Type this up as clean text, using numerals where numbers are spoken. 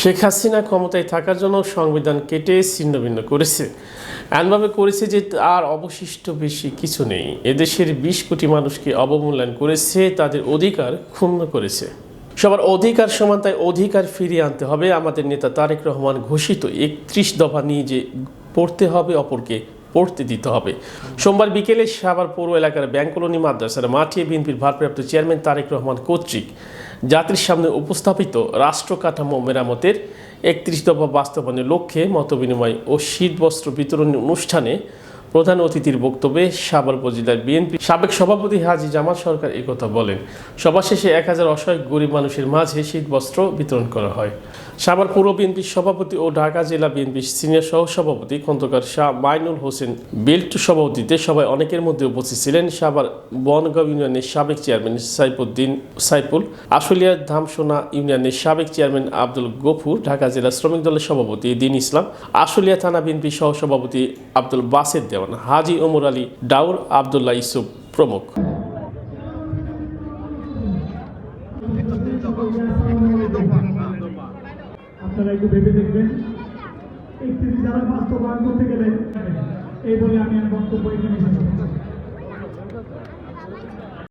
শেখ হাসিনা ক্ষমতায় থাকার জন্য সংবিধান কেটে ছিন্নভিন্ন করেছে, এমনভাবে করেছে যে আর অবশিষ্ট বেশি কিছু নেই। এদেশের ২০ কোটি মানুষকে অবমূল্যায়ন করেছে, তাদের অধিকার ক্ষুণ্ণ করেছে। সবার অধিকার সমান, তাই অধিকার ফিরিয়ে আনতে হবে। আমাদের নেতা তারেক রহমান ঘোষিত ৩১ দফা নিয়ে যে পড়তে হবে, অপরকে পড়তে দিতে হবে। সোমবার বিকেলে সাভার পৌর এলাকার ব্যাংক কলোনি মাদ্রাসার মাঠে বিএনপির ভারপ্রাপ্ত চেয়ারম্যান তারেক রহমান কর্তৃক জাতির সামনে উপস্থাপিত রাষ্ট্র কাঠামো মেরামতের ৩১ দফা বাস্তবায়নের লক্ষ্যে মতবিনিময় ও শীতবস্ত্র বিতরণী অনুষ্ঠানে প্রধান অতিথির বক্তব্যে সাভার উপজেলার বিএনপি সাবেক সভাপতি হাজী জামাল সরকার একথা বলেন। সভা শেষে ১,০০০ অসহায় গরিব মানুষের মাঝে শীতবস্ত্র বিতরণ করা হয়। সাভার পৌর বিএনপির সভাপতি ও ঢাকা জেলা বিএনপির সিনিয়র সহসভাপতি খন্দকার শাহ মাইনুল হোসেন বিল্টু সভাপতিত্বে সবাই অনেকের মধ্যে উপস্থিত ছিলেন সাভার বনগাঁও ইউনিয়নের সাবেক চেয়ারম্যান সাইফুল, আশুলিয়া ধামসোনা ইউনিয়নের সাবেক চেয়ারম্যান আব্দুল গফুর, ঢাকা জেলা শ্রমিক দলের সভাপতি দিন ইসলাম, আশুলিয়া থানা বিএনপির সহসভাপতি আব্দুল বাসেদ দেওয়ান, হাজী ওমর আলী ডাউর, আবদুল্লাহ ইউসুফ প্রমুখ। আপনারা একটু ভেবে দেখবেন, ৩১ ধারা বাস্তবায়ন করতে গেলে এই বলে আমি বক্তব্য এখানে শেষ করছি।